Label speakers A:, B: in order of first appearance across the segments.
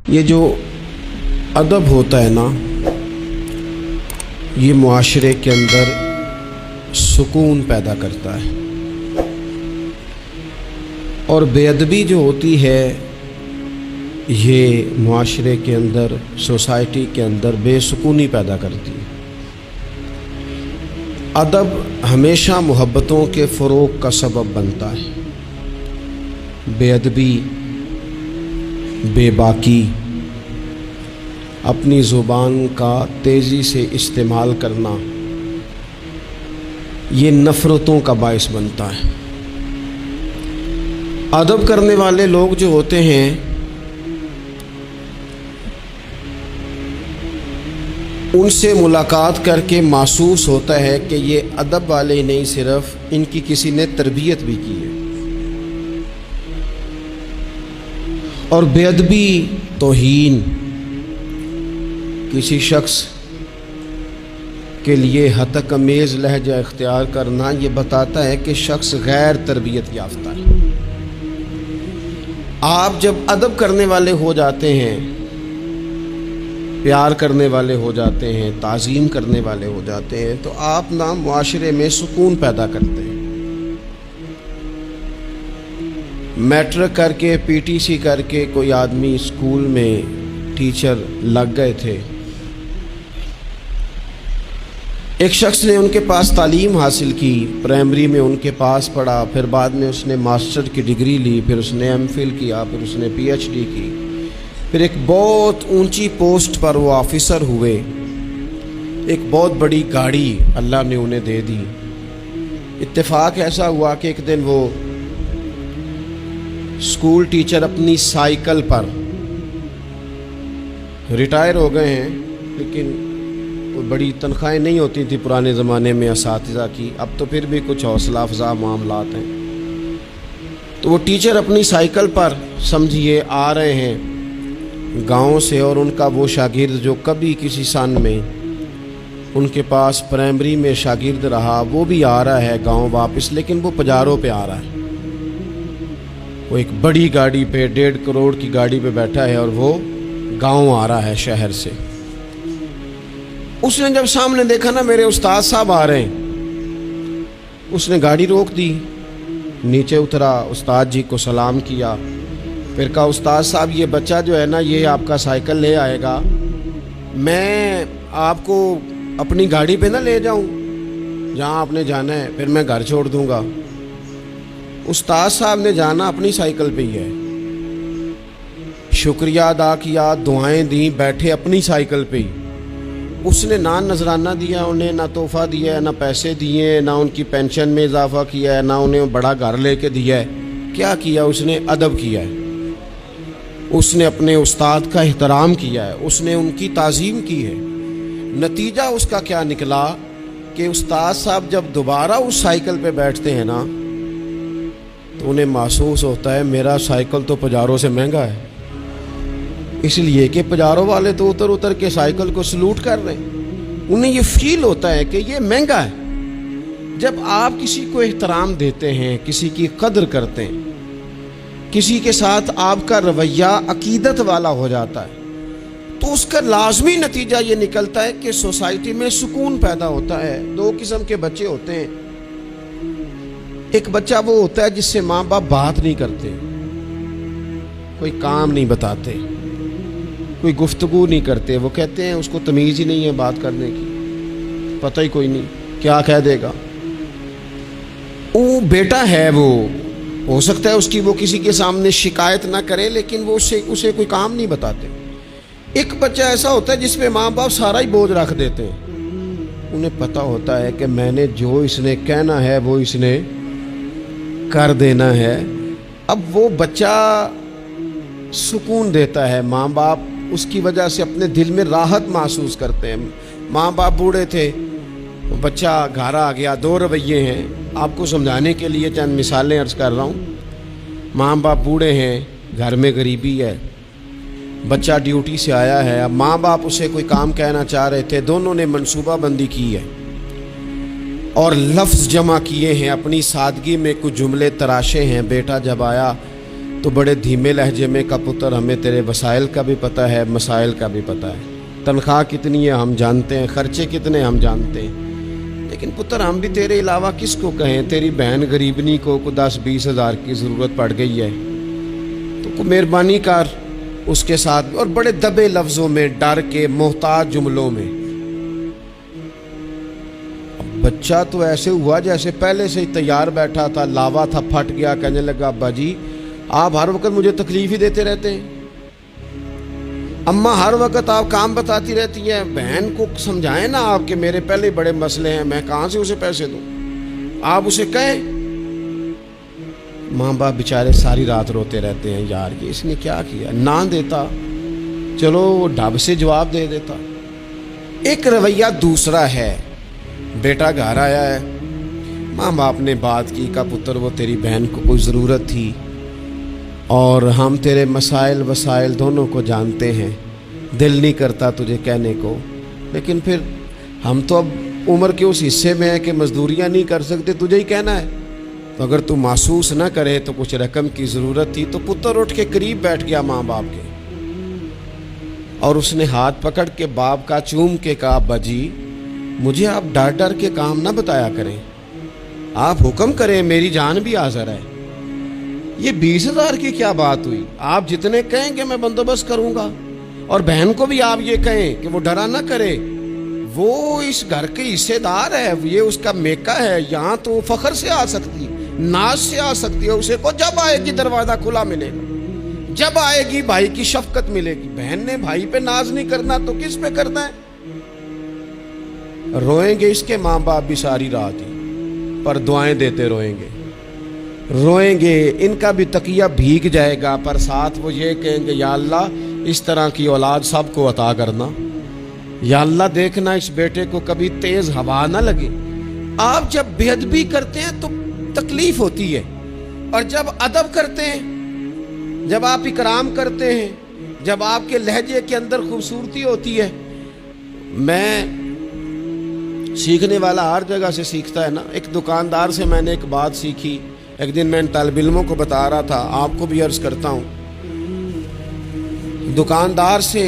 A: یہ جو ادب ہوتا ہے نا، یہ معاشرے کے اندر سکون پیدا کرتا ہے، اور بے ادبی جو ہوتی ہے یہ معاشرے کے اندر، سوسائٹی کے اندر بے سکونی پیدا کرتی ہے۔ ادب ہمیشہ محبتوں کے فروغ کا سبب بنتا ہے۔ بے ادبی، بے باکی، اپنی زبان کا تیزی سے استعمال کرنا، یہ نفرتوں کا باعث بنتا ہے۔ ادب کرنے والے لوگ جو ہوتے ہیں ان سے ملاقات کر کے محسوس ہوتا ہے کہ یہ ادب والے ہی نہیں، صرف ان کی کسی نے تربیت بھی کی ہے۔ اور بے ادبی، توہین، کسی شخص کے لیے ہتک امیز لہجہ اختیار کرنا، یہ بتاتا ہے کہ شخص غیر تربیت یافتہ ہے۔ آپ جب ادب کرنے والے ہو جاتے ہیں، پیار کرنے والے ہو جاتے ہیں، تعظیم کرنے والے ہو جاتے ہیں، تو آپ نا معاشرے میں سکون پیدا کرتے ہیں۔ میٹرک کر کے، پی ٹی سی کر کے کوئی آدمی اسکول میں ٹیچر لگ گئے تھے، ایک شخص نے ان کے پاس تعلیم حاصل کی، پرائمری میں ان کے پاس پڑھا، پھر بعد میں اس نے ماسٹر کی ڈگری لی، پھر اس نے ایم فل کیا، پھر اس نے پی ایچ ڈی کی، پھر ایک بہت اونچی پوسٹ پر وہ آفیسر ہوئے، ایک بہت بڑی گاڑی اللہ نے انہیں دے دی۔ اتفاق ایسا ہوا کہ ایک دن وہ اسکول ٹیچر اپنی سائیکل پر، ریٹائر ہو گئے ہیں لیکن کوئی بڑی تنخواہیں نہیں ہوتی تھی پرانے زمانے میں اساتذہ کی، اب تو پھر بھی کچھ حوصلہ افزا معاملات ہیں۔ تو وہ ٹیچر اپنی سائیکل پر سمجھیے آ رہے ہیں گاؤں سے، اور ان کا وہ شاگرد جو کبھی کسی سن میں ان کے پاس پرائمری میں شاگرد رہا، وہ بھی آ رہا ہے گاؤں واپس، لیکن وہ پجاروں پہ آ رہا ہے۔ وہ ایک بڑی گاڑی پہ، 1.5 کروڑ کی گاڑی پہ بیٹھا ہے، اور وہ گاؤں آ رہا ہے شہر سے۔ اس نے جب سامنے دیکھا نا میرے استاد صاحب آ رہے ہیں، اس نے گاڑی روک دی، نیچے اترا، استاد جی کو سلام کیا، پھر کہا استاد صاحب یہ بچہ جو ہے نا یہ آپ کا سائیکل لے آئے گا، میں آپ کو اپنی گاڑی پہ نہ لے جاؤں جہاں آپ نے جانا ہے، پھر میں گھر چھوڑ دوں گا۔ استاد صاحب نے جانا اپنی سائیکل پہ ہی ہے، شکریہ ادا کیا، دعائیں دیں، بیٹھے اپنی سائیکل پہ ہی۔ اس نے نہ نذرانہ دیا انہیں، نہ تحفہ دیا ہے، نہ پیسے دیے، نہ ان کی پینشن میں اضافہ کیا ہے، نہ انہیں بڑا گھر لے کے دیا ہے۔ کیا کیا اس نے؟ ادب کیا ہے۔ اس نے اپنے استاد کا احترام کیا ہے، اس نے ان کی تعظیم کی ہے۔ نتیجہ اس کا کیا نکلا کہ استاد صاحب جب دوبارہ اس سائیکل پہ بیٹھتے ہیں نا تو انہیں محسوس ہوتا ہے میرا سائیکل تو پجاروں سے مہنگا ہے، اس لیے کہ پجاروں والے تو اتر اتر کے سائیکل کو سلوٹ کر رہے ہیں۔ انہیں یہ فیل ہوتا ہے کہ یہ مہنگا ہے۔ جب آپ کسی کو احترام دیتے ہیں، کسی کی قدر کرتے ہیں، کسی کے ساتھ آپ کا رویہ عقیدت والا ہو جاتا ہے، تو اس کا لازمی نتیجہ یہ نکلتا ہے کہ سوسائٹی میں سکون پیدا ہوتا ہے۔ دو قسم کے بچے ہوتے ہیں، ایک بچہ وہ ہوتا ہے جس سے ماں باپ بات نہیں کرتے، کوئی کام نہیں بتاتے، کوئی گفتگو نہیں کرتے، وہ کہتے ہیں اس کو تمیز ہی نہیں ہے بات کرنے کی، پتہ ہی کوئی نہیں کیا کہہ دے گا۔ وہ بیٹا ہے، وہ ہو سکتا ہے اس کی وہ کسی کے سامنے شکایت نہ کرے، لیکن وہ اسے کوئی کام نہیں بتاتے۔ ایک بچہ ایسا ہوتا ہے جس پہ ماں باپ سارا ہی بوجھ رکھ دیتے ہیں، انہیں پتہ ہوتا ہے کہ میں نے جو اس نے کہنا ہے وہ اس نے کر دینا ہے۔ اب وہ بچہ سکون دیتا ہے، ماں باپ اس کی وجہ سے اپنے دل میں راحت محسوس کرتے ہیں۔ ماں باپ بوڑھے تھے، بچہ گھر آ گیا، 2 رویے ہیں، آپ کو سمجھانے کے لیے چند مثالیں عرض کر رہا ہوں۔ ماں باپ بوڑھے ہیں، گھر میں غریبی ہے، بچہ ڈیوٹی سے آیا ہے، اب ماں باپ اسے کوئی کام کہنا چاہ رہے تھے، دونوں نے منصوبہ بندی کی ہے اور لفظ جمع کیے ہیں، اپنی سادگی میں کچھ جملے تراشے ہیں۔ بیٹا جب آیا تو بڑے دھیمے لہجے میں کہا پتر ہمیں تیرے وسائل کا بھی پتہ ہے، مسائل کا بھی پتہ ہے، تنخواہ کتنی ہے ہم جانتے ہیں، خرچے کتنے ہم جانتے ہیں، لیکن پتر ہم بھی تیرے علاوہ کس کو کہیں، تیری بہن غریبنی کو 10-20 ہزار کی ضرورت پڑ گئی ہے، تو کو مہربانی کر اس کے ساتھ، اور بڑے دبے لفظوں میں، ڈر کے، محتاج جملوں میں۔ بچہ تو ایسے ہوا جیسے پہلے سے ہی تیار بیٹھا تھا، لاوا تھا، پھٹ گیا، کہنے لگا ابا جی آپ ہر وقت مجھے تکلیف ہی دیتے رہتے ہیں، اماں ہر وقت آپ کام بتاتی رہتی ہیں، بہن کو سمجھائیں نا آپ کہ میرے پہلے بڑے مسئلے ہیں، میں کہاں سے اسے پیسے دوں، آپ اسے کہیں۔ ماں باپ بیچارے ساری رات روتے رہتے ہیں، یار یہ اس نے کیا کیا، نہ دیتا چلو ڈھب سے جواب دے دیتا۔ ایک رویہ دوسرا ہے، بیٹا گھر آیا ہے، ماں باپ نے بات کی، کہا پتر وہ تیری بہن کو کوئی ضرورت تھی اور ہم تیرے مسائل وسائل دونوں کو جانتے ہیں، دل نہیں کرتا تجھے کہنے کو، لیکن پھر ہم تو اب عمر کے اس حصے میں ہیں کہ مزدوریاں نہیں کر سکتے، تجھے ہی کہنا ہے، تو اگر تو محسوس نہ کرے تو کچھ رقم کی ضرورت تھی۔ تو پتر اٹھ کے قریب بیٹھ گیا ماں باپ کے، اور اس نے ہاتھ پکڑ کے باپ کا چوم کے کہا ابا جی مجھے آپ ڈر ڈر کے کام نہ بتایا کریں، آپ حکم کریں، میری جان بھی حاضر ہے، یہ 20 ہزار کی کیا بات ہوئی، آپ جتنے کہیں کہ میں بندوبست کروں گا، اور بہن کو بھی آپ یہ کہیں کہ وہ ڈرا نہ کرے، وہ اس گھر کے حصے دار ہے، یہ اس کا میکا ہے، یہاں تو فخر سے آ سکتی، ناز سے آ سکتی ہے، اسے کو جب آئے گی دروازہ کھلا ملے گا، جب آئے گی بھائی کی شفقت ملے گی۔ بہن نے بھائی پہ ناز نہیں کرنا تو کس پہ کرنا ہے؟ روئیں گے اس کے ماں باپ بھی ساری رات ہی، پر دعائیں دیتے روئیں گے، روئیں گے، ان کا بھی تکیہ بھیگ جائے گا، پر ساتھ وہ یہ کہیں گے یا اللہ اس طرح کی اولاد سب کو عطا کرنا، یا اللہ دیکھنا اس بیٹے کو کبھی تیز ہوا نہ لگے۔ آپ جب بے ادبی کرتے ہیں تو تکلیف ہوتی ہے، اور جب ادب کرتے ہیں، جب آپ اکرام کرتے ہیں، جب آپ کے لہجے کے اندر خوبصورتی ہوتی ہے۔ میں سیکھنے والا ہر جگہ سے سیکھتا ہے نا، ایک دکاندار سے میں نے ایک بات سیکھی، ایک دن میں طالب علموں کو بتا رہا تھا، آپ کو بھی عرض کرتا ہوں، دکاندار سے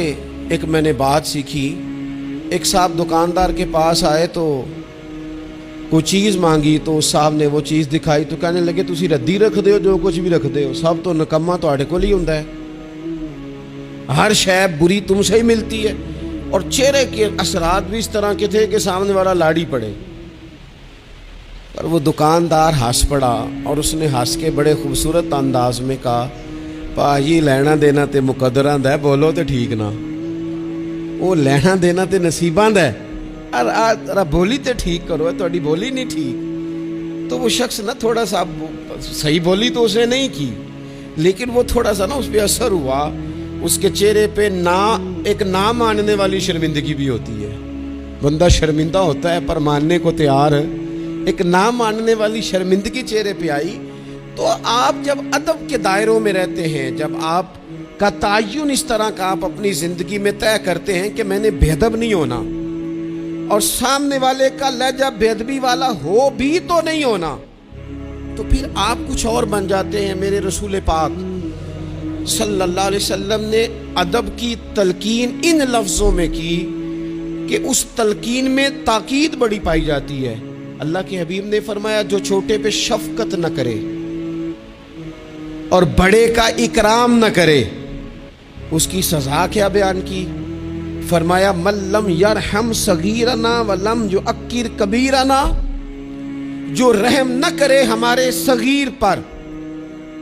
A: ایک میں نے بات سیکھی۔ ایک صاحب دکاندار کے پاس آئے تو کوئی چیز مانگی، تو اس صاحب نے وہ چیز دکھائی تو کہنے لگے تسی ردی رکھ دے ہو، جو کچھ بھی رکھ دے ہو، سب تو نکما تواڈے کول ہی ہوندا ہے، ہر شے بری تم سے ہی ملتی ہے۔ اور چہرے کے اثرات بھی اس طرح کے تھے کہ سامنے والا لاڑی پڑے، پر وہ دکاندار ہنس پڑا، اور اس نے ہنس کے بڑے خوبصورت انداز میں کہا پاجی لینا دینا تے مقدراں دا ہے، بولو تے ٹھیک نہ، وہ لینا دینا تے نصیباں دا ہے، ذرا بولی تے ٹھیک کرو، تہاڈی بولی نہیں ٹھیک۔ تو وہ شخص نا تھوڑا سا صحیح بولی تو اس نے نہیں کی، لیکن وہ تھوڑا سا نا اس پہ اثر ہوا، اس کے چہرے پہ ایک نہ ماننے والی شرمندگی بھی ہوتی ہے، بندہ شرمندہ ہوتا ہے پر ماننے کو تیار ہے، ایک نہ ماننے والی شرمندگی چہرے پہ آئی۔ تو آپ جب ادب کے دائروں میں رہتے ہیں، جب آپ کا تعین اس طرح کا آپ اپنی زندگی میں طے کرتے ہیں کہ میں نے بے ادب نہیں ہونا، اور سامنے والے کا لہجہ بے ادبی والا ہو بھی تو نہیں ہونا، تو پھر آپ کچھ اور بن جاتے ہیں۔ میرے رسول پاک صلی اللہ علیہ وسلم نے ادب کی تلقین ان لفظوں میں کی کہ اس تلقین میں تاکید بڑی پائی جاتی ہے۔ اللہ کے حبیب نے فرمایا جو چھوٹے پہ شفقت نہ کرے اور بڑے کا اکرام نہ کرے اس کی سزا کیا بیان کی؟ فرمایا من لم یرحم صغیرنا ولم یعکر کبیرنا، جو رحم نہ کرے ہمارے صغیر پر،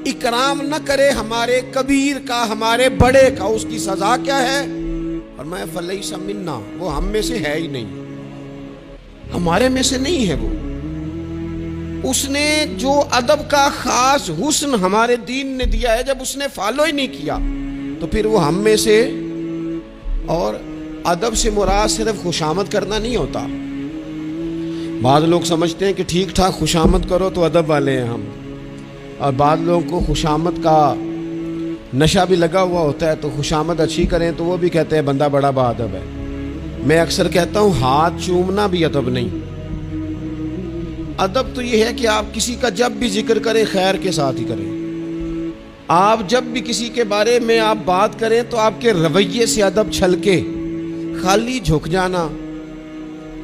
A: اکرام نہ کرے ہمارے کبیر کا، ہمارے بڑے کا، اس کی سزا کیا ہے؟ فرمایا فلیس منا، وہ ہم میں سے ہے ہی نہیں، ہمارے میں سے نہیں ہے وہ۔ اس نے جو ادب کا خاص حسن ہمارے دین نے دیا ہے، جب اس نے فالو ہی نہیں کیا تو پھر وہ ہم میں سے۔ اور ادب سے مراد صرف خوشامد کرنا نہیں ہوتا۔ بعض لوگ سمجھتے ہیں کہ ٹھیک ٹھاک خوشامد کرو تو ادب والے ہیں ہم، اور بعض لوگوں کو خوشامد کا نشہ بھی لگا ہوا ہوتا ہے، تو خوشامد اچھی کریں تو وہ بھی کہتے ہیں بندہ بڑا با ادب ہے۔ میں اکثر کہتا ہوں ہاتھ چومنا بھی ادب نہیں، ادب تو یہ ہے کہ آپ کسی کا جب بھی ذکر کریں خیر کے ساتھ ہی کریں، آپ جب بھی کسی کے بارے میں آپ بات کریں تو آپ کے رویے سے ادب چھلکے، خالی جھک جانا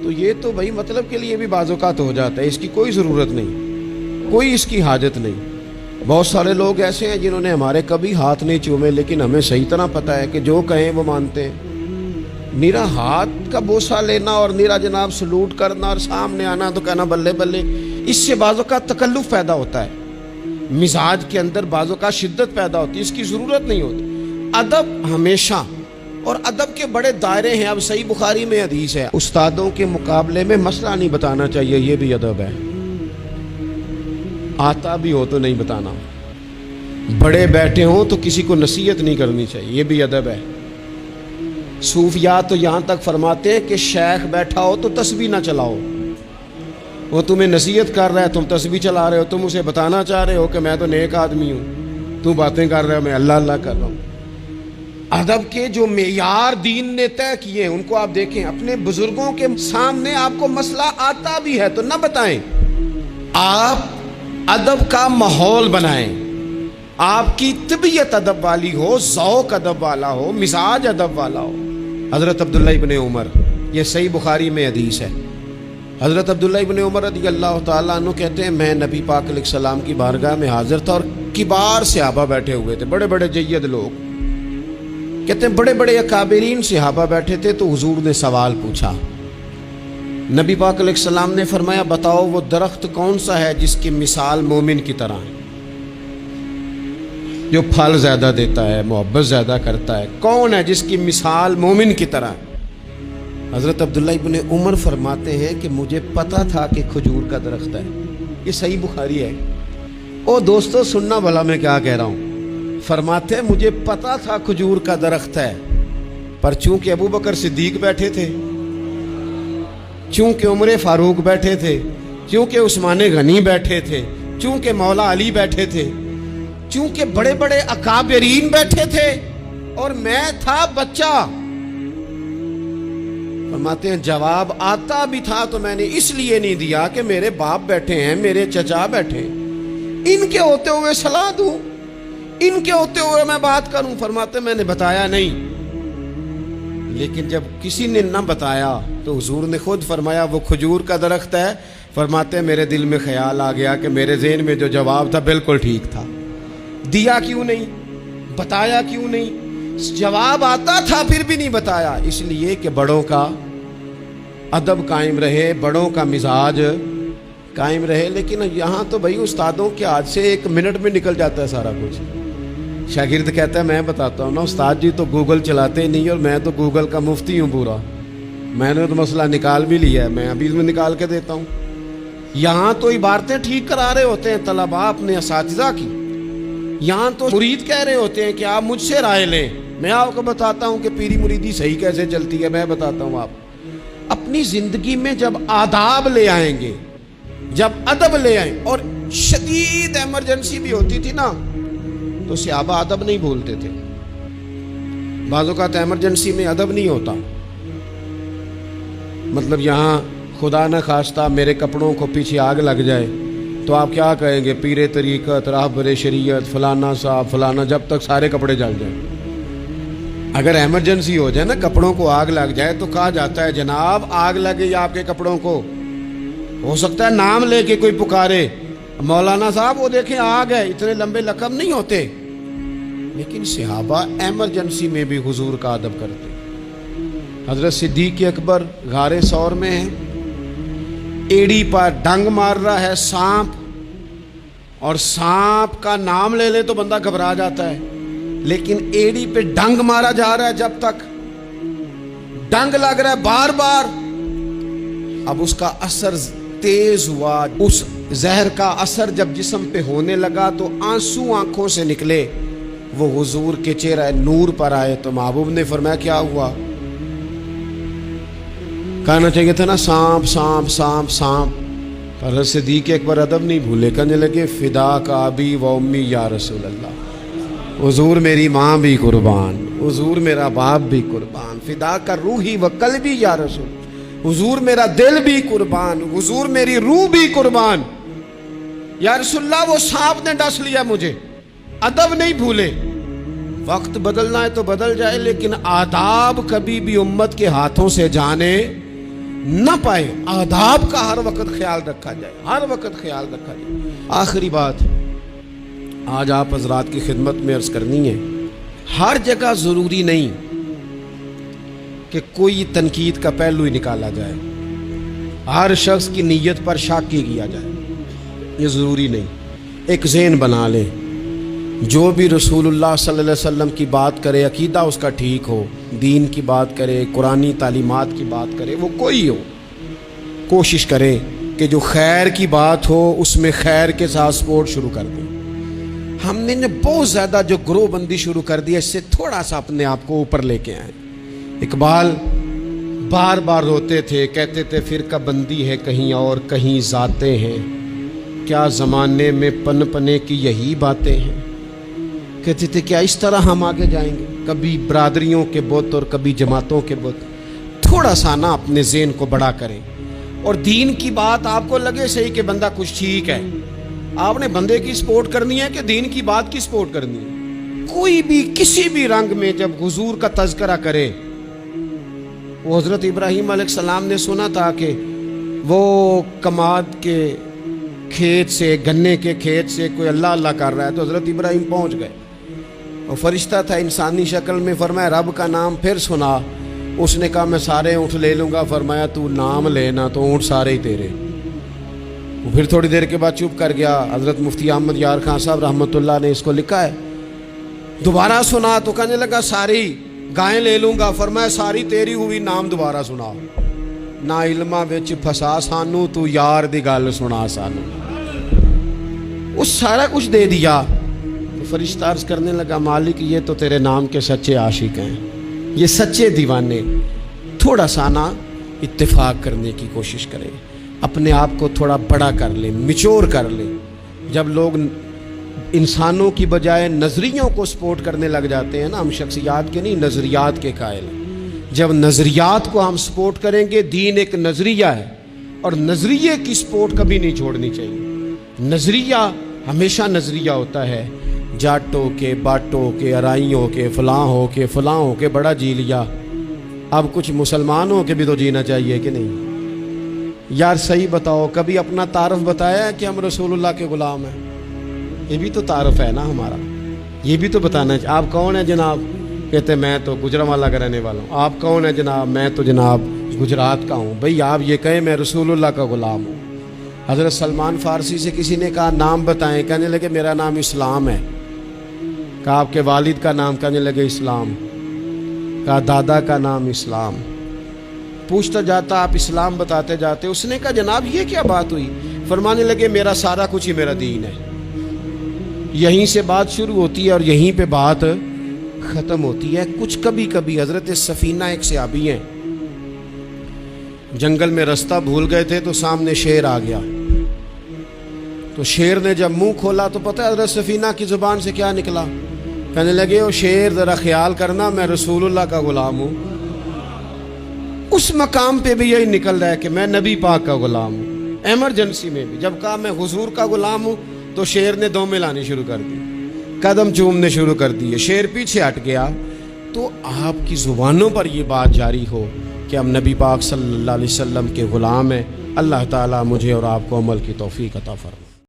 A: تو یہ تو بھائی مطلب کے لیے بھی بعض اوقات ہو جاتا ہے، اس کی کوئی ضرورت نہیں، کوئی اس کی حاجت نہیں۔ بہت سارے لوگ ایسے ہیں جنہوں نے ہمارے کبھی ہاتھ نہیں چومے، لیکن ہمیں صحیح طرح پتہ ہے کہ جو کہیں وہ مانتے ہیں۔ نیرا ہاتھ کا بوسہ لینا اور نیرا جناب سلوٹ کرنا اور سامنے آنا تو کہنا بلے بلے، اس سے بعضوں کا تکلف پیدا ہوتا ہے، مزاج کے اندر بعضوں کا شدت پیدا ہوتی ہے، اس کی ضرورت نہیں ہوتی۔ ادب ہمیشہ، اور ادب کے بڑے دائرے ہیں۔ اب صحیح بخاری میں حدیث ہے، استادوں کے مقابلے میں مسئلہ نہیں بتانا چاہیے، یہ بھی ادب ہے۔ آتا بھی ہو تو نہیں بتانا، بڑے بیٹھے ہوں تو کسی کو نصیحت نہیں کرنی چاہیے، یہ بھی ادب ہے۔ صوفیاء تو یہاں تک فرماتے ہیں کہ شیخ بیٹھا ہو تو تسبیح نہ چلاؤ، وہ تمہیں نصیحت کر رہا ہے، تم تسبیح چلا رہے ہو، تم اسے بتانا چاہ رہے ہو کہ میں تو نیک آدمی ہوں، تو باتیں کر رہے ہو، میں اللہ اللہ کر رہا ہوں۔ ادب کے جو معیار دین نے طے کیے ہیں ان کو آپ دیکھیں، اپنے بزرگوں کے سامنے آپ کو مسئلہ آتا بھی ہے تو نہ بتائیں، آپ ادب کا ماحول بنائیں، آپ کی طبیعت ادب والی ہو، ذوق ادب والا ہو، مزاج ادب والا ہو۔ حضرت عبداللہ ابن عمر، یہ صحیح بخاری میں حدیث ہے، حضرت عبداللہ ابن عمر رضی اللہ تعالیٰ عنہ کہتے ہیں میں نبی پاک علیہ السلام کی بارگاہ میں حاضر تھا اور کبار صحابہ بیٹھے ہوئے تھے، بڑے بڑے جید لوگ، کہتے ہیں بڑے بڑے اکابرین صحابہ بیٹھے تھے، تو حضور نے سوال پوچھا۔ نبی پاک علیہ السلام نے فرمایا بتاؤ وہ درخت کون سا ہے جس کی مثال مومن کی طرح ہے، جو پھل زیادہ دیتا ہے، محبت زیادہ کرتا ہے، کون ہے جس کی مثال مومن کی طرح ہے؟ حضرت عبداللہ ابن عمر فرماتے ہیں کہ مجھے پتا تھا کہ کھجور کا درخت ہے، یہ صحیح بخاری ہے۔ او دوستو سننا بھلا میں کیا کہہ رہا ہوں، فرماتے ہیں مجھے پتا تھا کھجور کا درخت ہے، پر چونکہ ابو بکر صدیق بیٹھے تھے، چونکہ عمر فاروق بیٹھے تھے، چونکہ عثمان غنی بیٹھے تھے، چونکہ مولا علی بیٹھے تھے، چونکہ بڑے بڑے اکابرین بیٹھے تھے اور میں تھا بچہ، فرماتے ہیں جواب آتا بھی تھا تو میں نے اس لیے نہیں دیا کہ میرے باپ بیٹھے ہیں، میرے چچا بیٹھے ہیں، ان کے ہوتے ہوئے صلاح دوں، ان کے ہوتے ہوئے میں بات کروں؟ فرماتے میں نے بتایا نہیں، لیکن جب کسی نے نہ بتایا تو حضور نے خود فرمایا وہ کھجور کا درخت ہے۔ فرماتے ہیں میرے دل میں خیال آ گیا کہ میرے ذہن میں جو جواب تھا بالکل ٹھیک تھا، دیا کیوں نہیں، بتایا کیوں نہیں؟ جواب آتا تھا پھر بھی نہیں بتایا، اس لیے کہ بڑوں کا ادب قائم رہے، بڑوں کا مزاج قائم رہے۔ لیکن یہاں تو بھائی استادوں کے ہاتھ سے 1 منٹ میں نکل جاتا ہے سارا کچھ۔ شاگرد کہتا ہے میں بتاتا ہوں نا استاد جی تو گوگل چلاتے ہی نہیں، اور میں تو گوگل کا مفتی ہوں پورا، میں نے تو مسئلہ نکال بھی لیا ہے، میں ابھی میں نکال کے دیتا ہوں۔ یہاں تو عبارتیں ٹھیک کرا رہے ہوتے ہیں طلباء اپنے اساتذہ کی، یہاں تو مرید کہہ رہے ہوتے ہیں کہ آپ مجھ سے رائے لیں، میں آپ کو بتاتا ہوں کہ پیری مریدی صحیح کیسے چلتی ہے، میں بتاتا ہوں۔ آپ اپنی زندگی میں جب آداب لے آئیں گے، جب ادب لے آئیں، اور شدید ایمرجنسی بھی ہوتی تھی نا تو صحابہ ادب نہیں بھولتے تھے، بعض اوقات ایمرجنسی میں ادب نہیں ہوتا، مطلب یہاں خدا نہ خواستہ میرے کپڑوں کو پیچھے آگ لگ جائے تو آپ کیا کہیں گے؟ پیر طریقت، راہبر شریعت، فلانا صاحب فلانا، جب تک سارے کپڑے جل جائیں۔ اگر ایمرجنسی ہو جائے نا، کپڑوں کو آگ لگ جائے تو کہا جاتا ہے جناب آگ لگے آپ کے کپڑوں کو، ہو سکتا ہے نام لے کے کوئی پکارے مولانا صاحب وہ دیکھیں آگ ہے، اتنے لمبے لقب نہیں ہوتے، لیکن صحابہ ایمرجنسی میں بھی حضور کا ادب کرتے۔ حضرت صدیق اکبر غار ثور میں ہیں، ایڑی پر ڈنگ مار رہا ہے سانپ، اور سانپ کا نام لے لے تو بندہ گھبرا جاتا ہے، لیکن ایڑی پہ ڈنگ مارا جا رہا ہے، جب تک ڈنگ لگ رہا ہے بار بار، اب اس کا اثر تیز ہوا، اس زہر کا اثر جب جسم پہ ہونے لگا تو آنسو آنکھوں سے نکلے، وہ حضور کے چہرہ نور پر آئے تو محبوب نے فرمایا کیا ہوا؟ کہنا چاہیے تھا نا سانپ سانپ سانپ سانپ، حضرت صدیق اکبر ادب نہیں بھولے، کہنے لگے فدا کا ابی و امی یا رسول اللہ، حضور میری ماں بھی قربان، حضور میرا باپ بھی قربان، فدا کا روحی و قلبی یا رسول، حضور میرا دل بھی قربان، حضور میری روح بھی قربان، یا رسول اللہ وہ سانپ نے ڈس لیا مجھے، ادب نہیں بھولے. وقت بدلنا ہے تو بدل جائے لیکن آداب کبھی بھی امت کے ہاتھوں سے جانے نہ پائے. آداب کا ہر وقت خیال رکھا جائے, ہر وقت خیال رکھا جائے. آخری بات آج آپ حضرات کی خدمت میں عرض کرنی ہے, ہر جگہ ضروری نہیں کہ کوئی تنقید کا پہلو ہی نکالا جائے, ہر شخص کی نیت پر شک کیا جائے, یہ ضروری نہیں. ایک ذہن بنا لیں, جو بھی رسول اللہ صلی اللہ علیہ وسلم کی بات کرے, عقیدہ اس کا ٹھیک ہو, دین کی بات کرے, قرآنی تعلیمات کی بات کرے, وہ کوئی ہو, کوشش کرے کہ جو خیر کی بات ہو اس میں خیر کے ساتھ سپورٹ شروع کر دیں. ہم نے بہت زیادہ جو گروہ بندی شروع کر دی ہے, اس سے تھوڑا سا اپنے آپ کو اوپر لے کے آئیں. اقبال بار بار روتے تھے, کہتے تھے فرقہ بندی ہے کہیں اور کہیں ذاتیں ہیں, کیا زمانے میں پن پنے کی یہی باتیں ہیں. کہتے تھے کیا اس طرح ہم آگے جائیں گے, کبھی برادریوں کے بت اور کبھی جماعتوں کے بت. تھوڑا سا نا اپنے ذہن کو بڑا کریں, اور دین کی بات آپ کو لگے صحیح کہ بندہ کچھ ٹھیک ہے, آپ نے بندے کی سپورٹ کرنی ہے کہ دین کی بات کی سپورٹ کرنی ہے. کوئی بھی کسی بھی رنگ میں جب حضور کا تذکرہ کرے, وہ حضرت ابراہیم علیہ السلام نے سنا تھا کہ وہ کماد کے کھیت سے, گنے کے کھیت سے کوئی اللہ اللہ کر رہا ہے, تو حضرت ابراہیم پہنچ گئے. اور فرشتہ تھا انسانی شکل میں, فرمایا رب کا نام پھر سنا. اس نے کہا میں سارے اونٹ لے لوں گا. فرمایا تو نام لینا تو اونٹ سارے ہی تیرے. وہ پھر تھوڑی دیر کے بعد چپ کر گیا. حضرت مفتی احمد یار خان صاحب رحمۃ اللہ نے اس کو لکھا ہے. دوبارہ سنا تو کہنے لگا ساری گائیں لے لوں گا. فرمایا ساری تیری ہوئی, نام دوبارہ سنا. نا علماں وچ پھسا سانو, تو یار دی گل سنا سانو. اس سارا کچھ دے دیا. تو فرشتہ عرض کرنے لگا مالک یہ تو تیرے نام کے سچے عاشق ہیں, یہ سچے دیوانے. تھوڑا سا نا اتفاق کرنے کی کوشش کریں, اپنے آپ کو تھوڑا بڑا کر لیں, میچور کر لیں. جب لوگ انسانوں کی بجائے نظریوں کو سپورٹ کرنے لگ جاتے ہیں نا, ہم شخصیات کے نہیں نظریات کے قائل ہیں. جب نظریات کو ہم سپورٹ کریں گے, دین ایک نظریہ ہے اور نظریے کی سپورٹ کبھی نہیں چھوڑنی چاہیے. نظریہ ہمیشہ نظریہ ہوتا ہے. جاٹوں کے, باٹوں کے, ارائیوں کے, فلاں ہو کے بڑا جی لیا, اب کچھ مسلمانوں کے بھی تو جینا چاہیے کہ نہیں. یار صحیح بتاؤ, کبھی اپنا تعارف بتایا ہے کہ ہم رسول اللہ کے غلام ہیں؟ یہ بھی تو تعارف ہے نا ہمارا, یہ بھی تو بتانا چاہیے. آپ کون ہیں جناب؟ کہتے میں تو گجرانوالہ کا رہنے والا ہوں. آپ کون ہیں جناب؟ میں تو جناب گجرات کا ہوں. بھئی آپ یہ کہیں میں رسول اللہ کا غلام ہوں. حضرت سلمان فارسی سے کسی نے کہا نام بتائیں, کہنے لگے میرا نام اسلام ہے. کہا آپ کے والد کا نام؟ کہنے لگے اسلام. کہا دادا کا نام اسلام. پوچھتا جاتا آپ اسلام بتاتے جاتے. اس نے کہا جناب یہ کیا بات ہوئی؟ فرمانے لگے میرا سارا کچھ ہی میرا دین ہے. یہیں سے بات شروع ہوتی ہے اور یہیں پہ بات ختم ہوتی ہے. کچھ کبھی کبھی حضرت سفینہ ایک صحابی ہیں, جنگل میں رستہ بھول گئے تھے تو سامنے شیر آ گیا. تو شیر نے جب منہ کھولا تو پتہ ہے حضرت سفینہ کی زبان سے کیا نکلا؟ کہنے لگے او شیر ذرا خیال کرنا میں رسول اللہ کا غلام ہوں. اس مقام پہ بھی یہی نکل رہا ہے کہ میں نبی پاک کا غلام ہوں. ایمرجنسی میں بھی جب کہا میں حضور کا غلام ہوں تو شیر نے دو ملانی شروع کر دی, قدم چومنے شروع کر دیے. شیر پیچھے ہٹ گیا. تو آپ کی زبانوں پر یہ بات جاری ہو کہ ہم نبی پاک صلی اللہ علیہ وسلم کے غلام ہیں. اللہ تعالیٰ مجھے اور آپ کو عمل کی توفیق عطا فرمائے.